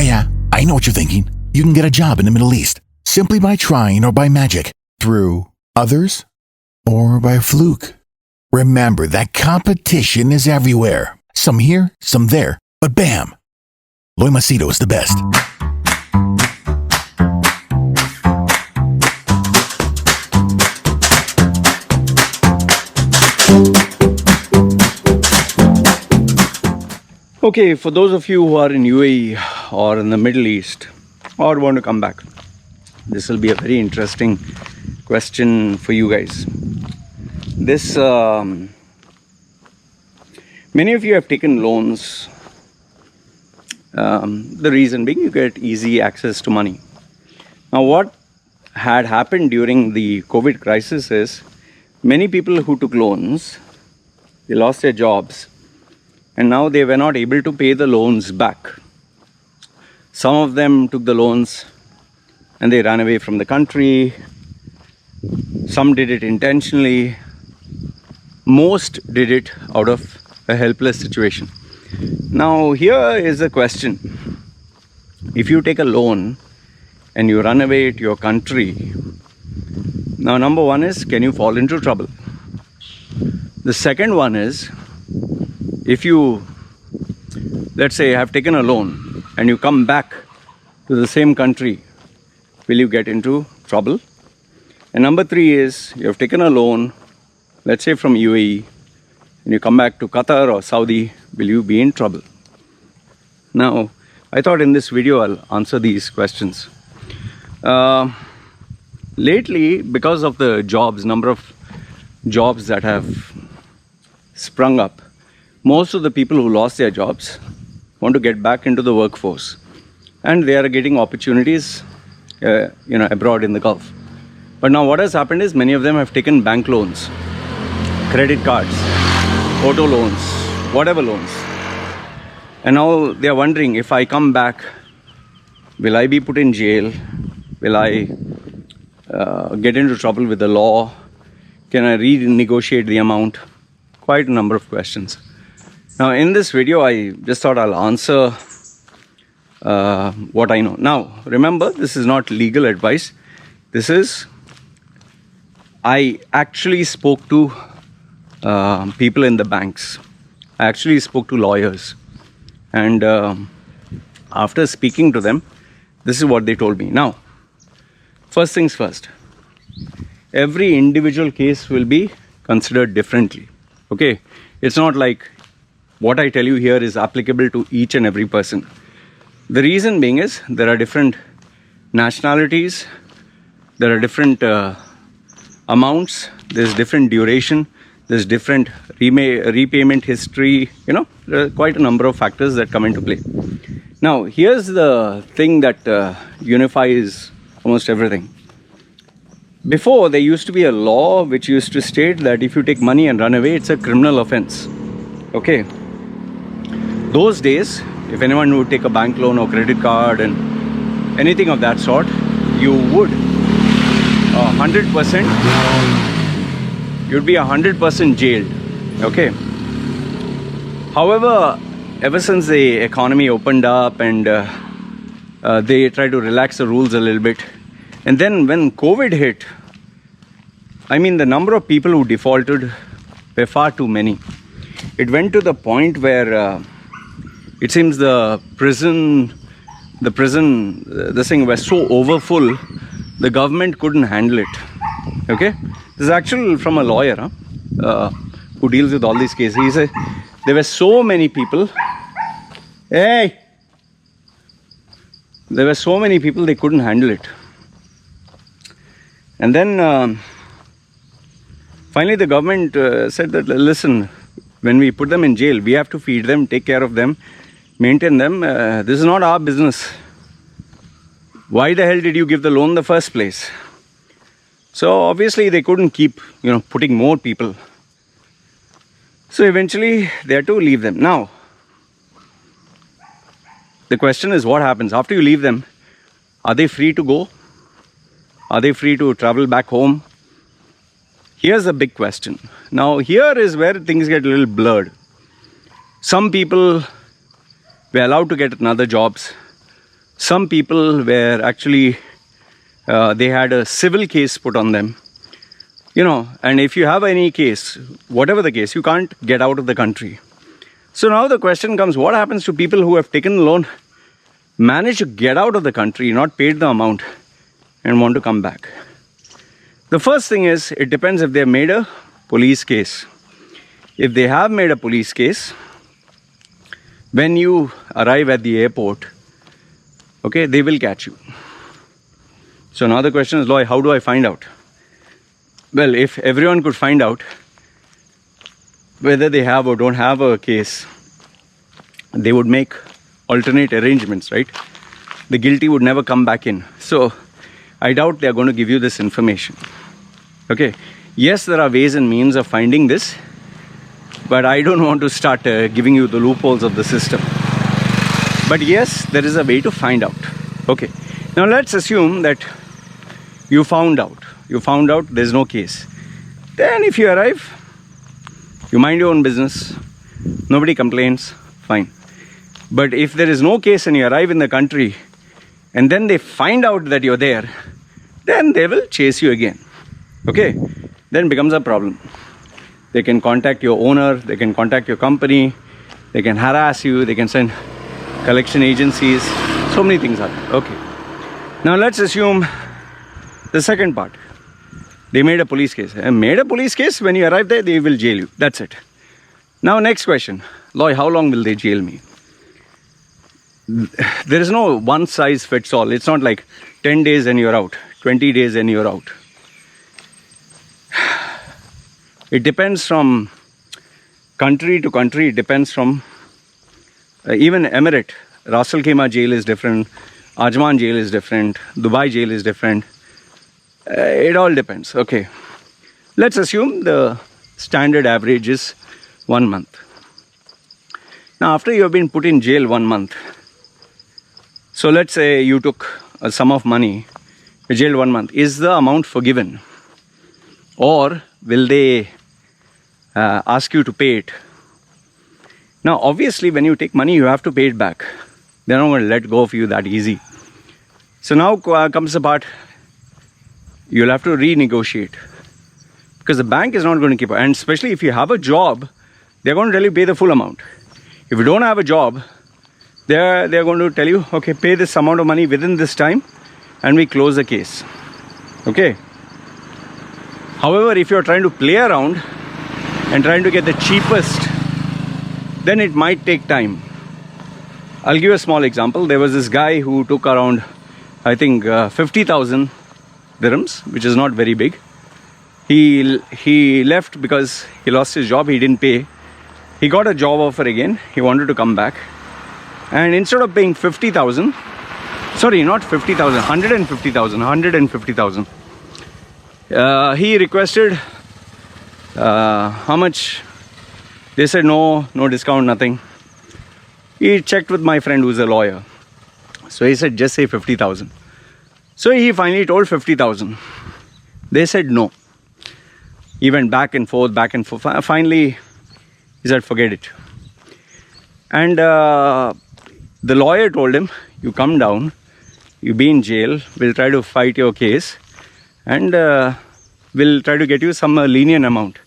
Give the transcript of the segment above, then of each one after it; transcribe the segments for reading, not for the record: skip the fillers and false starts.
Yeah, I know what you're thinking. You can get a job in the Middle East simply by trying or by magic, through others, or by fluke. Remember that competition is everywhere. Some here, some there, but bam! Loy Macedo is the best. Okay, for those of you who are in UAE or in the Middle East or want to come back, this will be a very interesting question for you guys. This many of you have taken loans. The reason being you get easy access to money. Now, what had happened during the COVID crisis is many people who took loans, they lost their jobs, and now they were not able to pay the loans back. Some of them took the loans and they ran away from the country. Some did it intentionally. Most did it out of a helpless situation. Now, here is a question. If you take a loan and you run away to your country, now number one is, can you fall into trouble? The second one is, if you, let's say, have taken a loan and you come back to the same country, will you get into trouble? And number three is, you have taken a loan, let's say from UAE, and you come back to Qatar or Saudi, will you be in trouble? Now, I thought in this video I'll answer these questions. Lately, because of the number of jobs that have sprung up, most of the people who lost their jobs want to get back into the workforce, and they are getting opportunities abroad in the Gulf. But now what has happened is many of them have taken bank loans, credit cards, auto loans, whatever loans. And now they are wondering, if I come back, will I be put in jail? Will I get into trouble with the law? Can I renegotiate the amount? Quite a number of questions. Now, in this video, I just thought I'll answer what I know. Now, remember, this is not legal advice. I actually spoke to people in the banks. I actually spoke to lawyers. And after speaking to them, this is what they told me. Now, first things first. Every individual case will be considered differently. Okay? It's not like what I tell you here is applicable to each and every person. The reason being is there are different nationalities, there are different amounts, there's different duration, there's different repayment history, there are quite a number of factors that come into play. Now, here's the thing that unifies almost everything. Before, there used to be a law which used to state that if you take money and run away, it's a criminal offense. Okay? Those days, if anyone would take a bank loan or credit card and anything of that sort, you would 100%, you'd be 100% jailed. Okay? However, ever since the economy opened up and they tried to relax the rules a little bit, and then when COVID hit, the number of people who defaulted were far too many. It went to the point where it seems the thing was so overfull, the government couldn't handle it. Okay? This is actually from a lawyer who deals with all these cases. He said there were so many people. There were so many people, they couldn't handle it. And then finally the government said that, listen, when we put them in jail, we have to feed them, take care of them, maintain them. This is not our business. Why the hell did you give the loan in the first place? So obviously they couldn't keep, putting more people. So eventually they had to leave them. Now, the question is, what happens after you leave them? Are they free to go? Are they free to travel back home? Here's a big question. Now, here is where things get a little blurred. Some people were allowed to get another jobs. Some people were actually, they had a civil case put on them. And if you have any case, whatever the case, you can't get out of the country. So now the question comes, what happens to people who have taken the loan, managed to get out of the country, not paid the amount, and want to come back? The first thing is, it depends if they have made a police case. If they have made a police case, when you arrive at the airport, okay, they will catch you. So now the question is, Loy, how do I find out? Well, if everyone could find out whether they have or don't have a case, they would make alternate arrangements, right? The guilty would never come back in. So I doubt they are going to give you this information. Okay. Yes, there are ways and means of finding this, but I don't want to start giving you the loopholes of the system. But yes, there is a way to find out. Okay. Now let's assume that you found out there's no case. Then if you arrive, you mind your own business, nobody complains, fine. But if there is no case and you arrive in the country and then they find out that you're there, then they will chase you again. Okay, then becomes a problem. They can contact your owner, they can contact your company, they can harass you, they can send collection agencies, so many things are there. Okay. Now let's assume the second part. They made a police case. When you arrive there, they will jail you. That's it. Now next question. Loy, how long will they jail me? There is no one size fits all. It's not like 10 days and you're out, 20 days and you're out. It depends from country to country. It depends from even Emirate. Ras Al Khaimah jail is different. Ajman jail is different. Dubai jail is different. It all depends. Okay. Let's assume the standard average is 1 month. Now, after you have been put in jail 1 month, so let's say you took a sum of money, you're jailed 1 month. Is the amount forgiven? Or will they ask you to pay it? Now, obviously, when you take money, you have to pay it back. They're not going to let go of you that easy. So now comes the part, you'll have to renegotiate. Because the bank is not going to keep it. And especially if you have a job, they're going to tell you pay the full amount. If you don't have a job, they're going to tell you, okay, pay this amount of money within this time and we close the case. Okay. However, if you're trying to play around and trying to get the cheapest, then it might take time. I'll give you a small example. There was this guy who took around, I think, 50,000 dirhams, which is not very big. He left because he lost his job. He didn't pay. He got a job offer again. He wanted to come back. And instead of paying 50,000, sorry, not 50,000, 150,000. He requested, how much? They said no discount, nothing. He checked with my friend who's a lawyer. So he said, just say 50,000. So he finally told 50,000. They said no. He went back and forth. Finally, he said, forget it. And the lawyer told him, you come down, you be in jail, we'll try to fight your case, and we'll try to get you some lenient amount.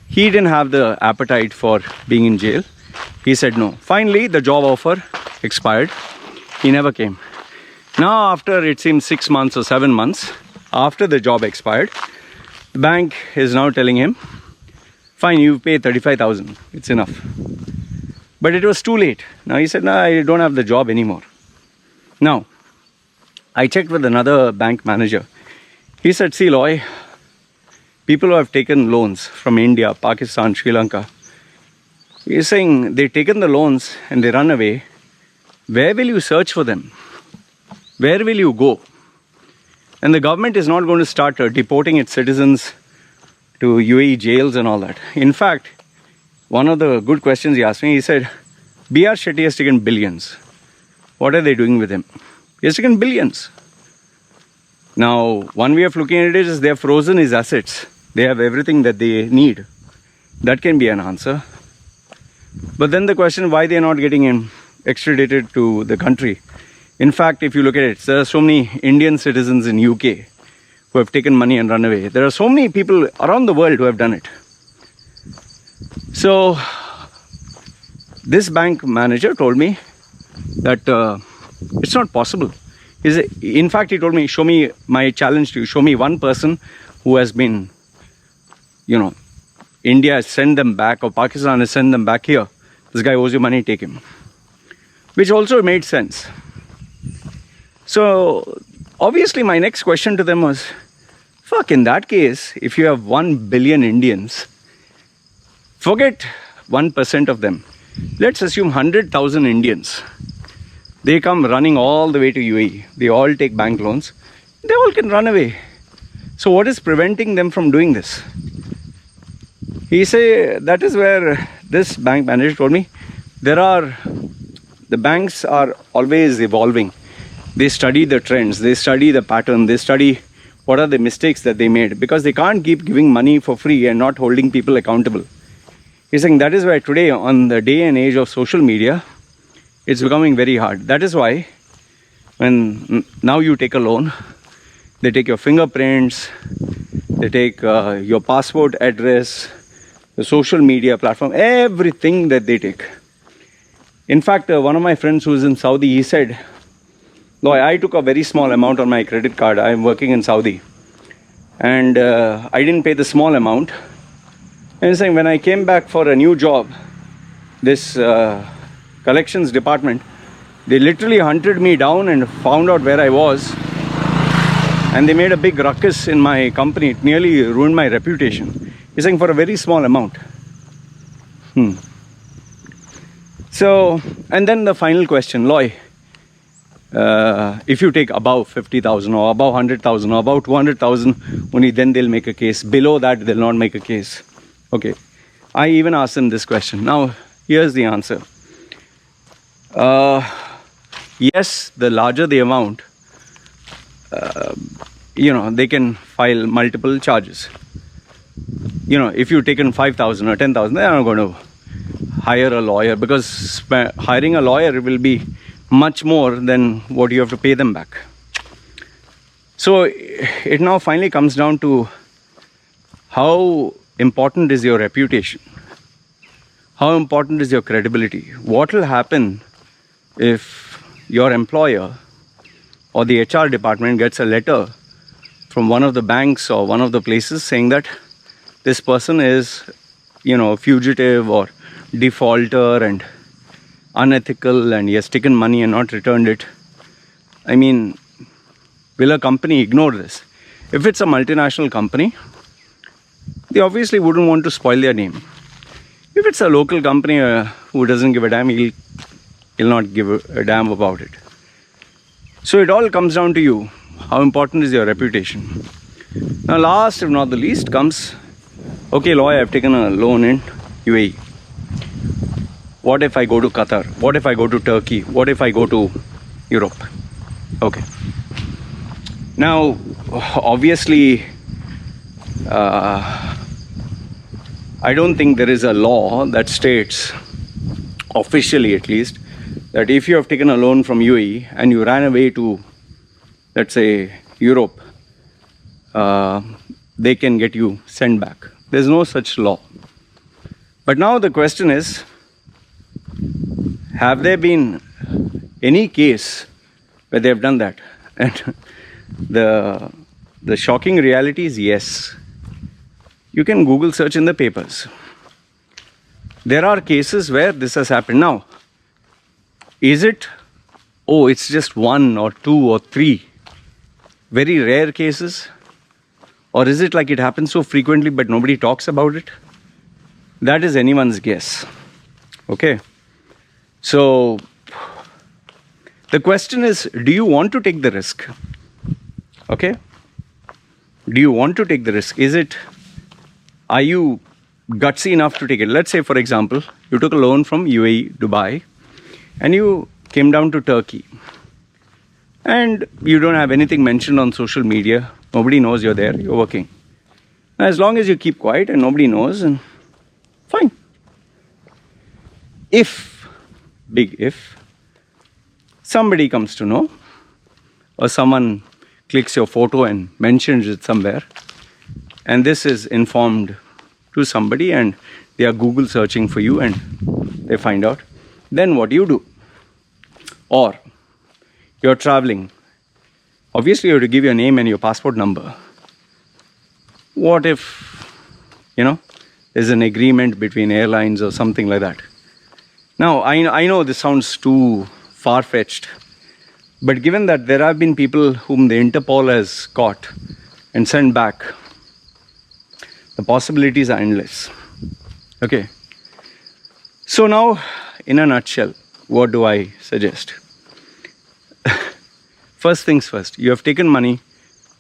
He didn't have the appetite for being in jail. He said no. Finally, the job offer expired. He never came. Now, after it seems 6 months or 7 months, after the job expired, the bank is now telling him, fine, you pay 35,000. It's enough. But it was too late. Now he said, no, I don't have the job anymore. Now, I checked with another bank manager. He said, see, Loy, people who have taken loans from India, Pakistan, Sri Lanka, he's saying they've taken the loans and they run away. Where will you search for them? Where will you go? And the government is not going to start deporting its citizens to UAE jails and all that. In fact, one of the good questions he asked me, he said, B.R. Shetty has taken billions. What are they doing with him? He has taken billions. Now, one way of looking at it is they have frozen his assets. They have everything that they need. That can be an answer. But then the question, why they are not getting him extradited to the country? In fact, if you look at it, there are so many Indian citizens in UK who have taken money and run away. There are so many people around the world who have done it. So this bank manager told me that it's not possible. In fact, he told me, show me, my challenge to you, show me one person who has been, India has sent them back or Pakistan has sent them back here. This guy owes you money, take him. Which also made sense. So obviously my next question to them was, fuck, in that case, if you have 1 billion Indians, forget 1% of them. Let's assume 100,000 Indians. They come running all the way to UAE. They all take bank loans. They all can run away. So what is preventing them from doing this? He said that is where this bank manager told me the banks are always evolving. They study the trends, they study the pattern, they study what are the mistakes that they made, because they can't keep giving money for free and not holding people accountable. He's saying that is why today, on the day and age of social media, it's becoming very hard. That is why when now you take a loan, they take your fingerprints, they take your passport address, the social media platform, everything that they take. In fact, one of my friends who is in Saudi, he said, no, I took a very small amount on my credit card. I'm working in Saudi. And I didn't pay the small amount. And he's saying, when I came back for a new job, this collections department, they literally hunted me down and found out where I was. And they made a big ruckus in my company. It nearly ruined my reputation. He's saying for a very small amount. So, and then the final question, Loy, if you take above 50,000 or above 100,000 or above 200,000, only then they'll make a case. Below that, they'll not make a case. Okay. I even asked them this question. Now, here's the answer. Yes, the larger the amount, they can file multiple charges. If you've taken 5,000 or 10,000, they're not going to hire a lawyer, because hiring a lawyer will be much more than what you have to pay them back. So it now finally comes down to how important is your reputation? How important is your credibility? What will happen if your employer or the HR department gets a letter from one of the banks or one of the places saying that this person is, fugitive or defaulter and unethical, and he has taken money and not returned it? I mean, will a company ignore this? If it's a multinational company, they obviously wouldn't want to spoil their name. If it's a local company who doesn't give a damn, he'll not give a damn about it. So it all comes down to you. How important is your reputation? Now, last if not the least comes, okay, lawyer, I've taken a loan in UAE. What if I go to Qatar? What if I go to Turkey? What if I go to Europe? Okay. Now, obviously, I don't think there is a law that states, officially at least, that if you have taken a loan from UAE and you ran away to, let's say, Europe, they can get you sent back. There's no such law. But now the question is, have there been any case where they have done that? And the shocking reality is yes. You can Google search in the papers. There are cases where this has happened. Now, is it, it's just 1 or 2 or 3 very rare cases? Or is it like it happens so frequently but nobody talks about it? That is anyone's guess. Okay. So, the question is, do you want to take the risk? Okay? Do you want to take the risk? Are you gutsy enough to take it? Let's say, for example, you took a loan from UAE, Dubai, and you came down to Turkey. And you don't have anything mentioned on social media. Nobody knows you're there, you're working. As long as you keep quiet and nobody knows, and fine. If, big if, somebody comes to know, or someone clicks your photo and mentions it somewhere, and this is informed to somebody, and they are Google searching for you and they find out, then what do you do? Or you're traveling. Obviously, you have to give your name and your passport number. What if, there's an agreement between airlines or something like that? Now, I know this sounds too far-fetched, but given that there have been people whom the Interpol has caught and sent back, the possibilities are endless. Okay. So now, in a nutshell, what do I suggest? First things first, you have taken money,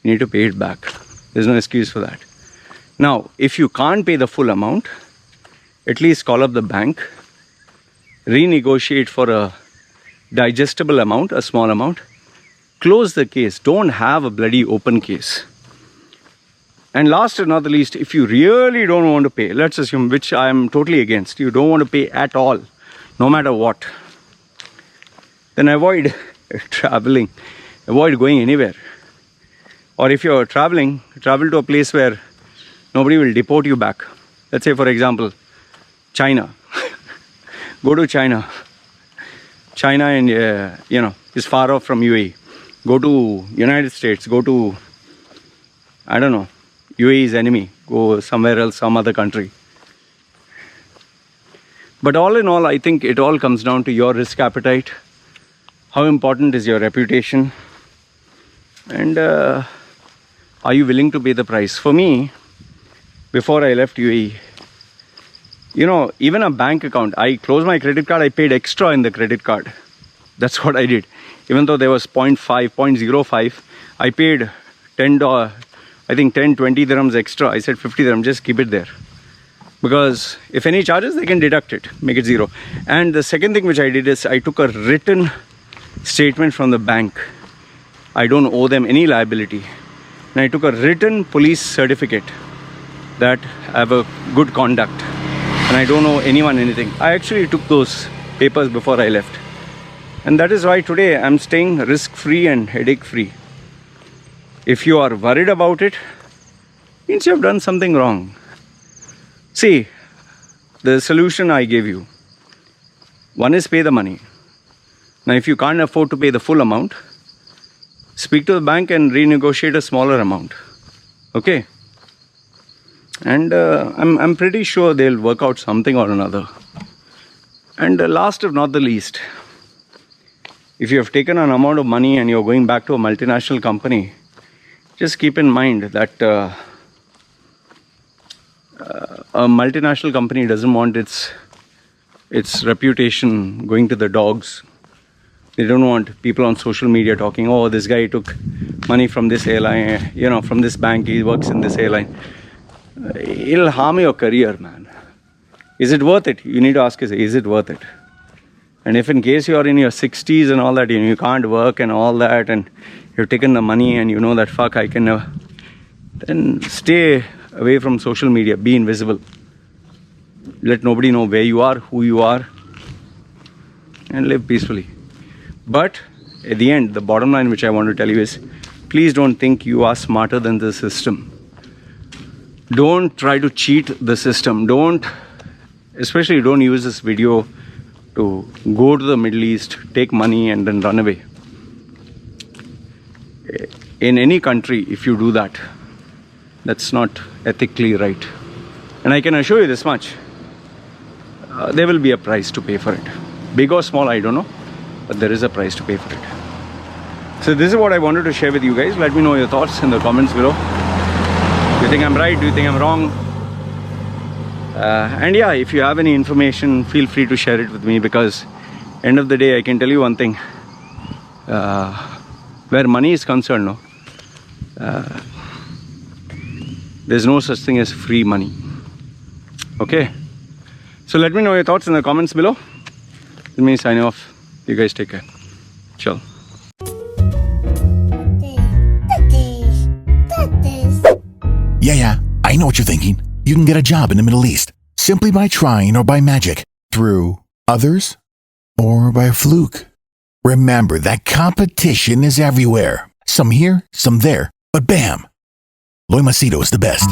you need to pay it back. There's no excuse for that. Now, if you can't pay the full amount, at least call up the bank, renegotiate for a digestible amount, a small amount, close the case. Don't have a bloody open case. And last but not the least, if you really don't want to pay, let's assume, which I am totally against, you don't want to pay at all, no matter what, then avoid traveling, avoid going anywhere. Or if you're traveling, travel to a place where nobody will deport you back. Let's say, for example, China. Go to China. China and, is far off from UAE. Go to United States. Go to, I don't know, UAE's enemy. Go somewhere else, some other country. But all in all, I think it all comes down to your risk appetite. How important is your reputation? And are you willing to pay the price? For me, before I left UAE, even a bank account, I closed my credit card, I paid extra in the credit card. That's what I did. Even though there was 0.05, I paid $10, I think 10, 20 dirhams extra. I said 50 dirhams, just keep it there. Because if any charges, they can deduct it, make it zero. And the second thing which I did is I took a written statement from the bank. I don't owe them any liability. And I took a written police certificate that I have a good conduct and I don't owe anyone anything. I actually took those papers before I left. And that is why today I'm staying risk-free and headache-free. If you are worried about it, means you have done something wrong. See, the solution I gave you. One is pay the money. Now, if you can't afford to pay the full amount, speak to the bank and renegotiate a smaller amount. Okay? And I'm pretty sure they'll work out something or another. And last but not the least, if you have taken an amount of money and you're going back to a multinational company, just keep in mind that a multinational company doesn't want its reputation going to the dogs. They don't want people on social media talking, oh, this guy took money from this airline, from this bank, he works in this airline. It'll harm your career, man. Is it worth it? You need to ask yourself, is it worth it? And if in case you're in your 60s and all that, you can't work and all that, and you've taken the money and you know that, fuck, I can never, then stay away from social media, be invisible. Let nobody know where you are, who you are, and live peacefully. But at the end, the bottom line which I want to tell you is, please don't think you are smarter than the system. Don't try to cheat the system. Especially don't use this video to go to the Middle East, take money and then run away. In any country, if you do that, that's not ethically right. And I can assure you this much, there will be a price to pay for it. Big or small, I don't know, but there is a price to pay for it. So this is what I wanted to share with you guys. Let me know your thoughts in the comments below. Do you think I'm right? Do you think I'm wrong? And yeah, if you have any information, feel free to share it with me, because end of the day, I can tell you one thing. Where money is concerned, there's no such thing as free money. Okay? So let me know your thoughts in the comments below. Let me sign off. You guys take care. Ciao. Yeah, I know what you're thinking. You can get a job in the Middle East simply by trying or by magic, through others or by fluke. Remember that competition is everywhere. Some here, some there, but bam! Loy Macedo is the best.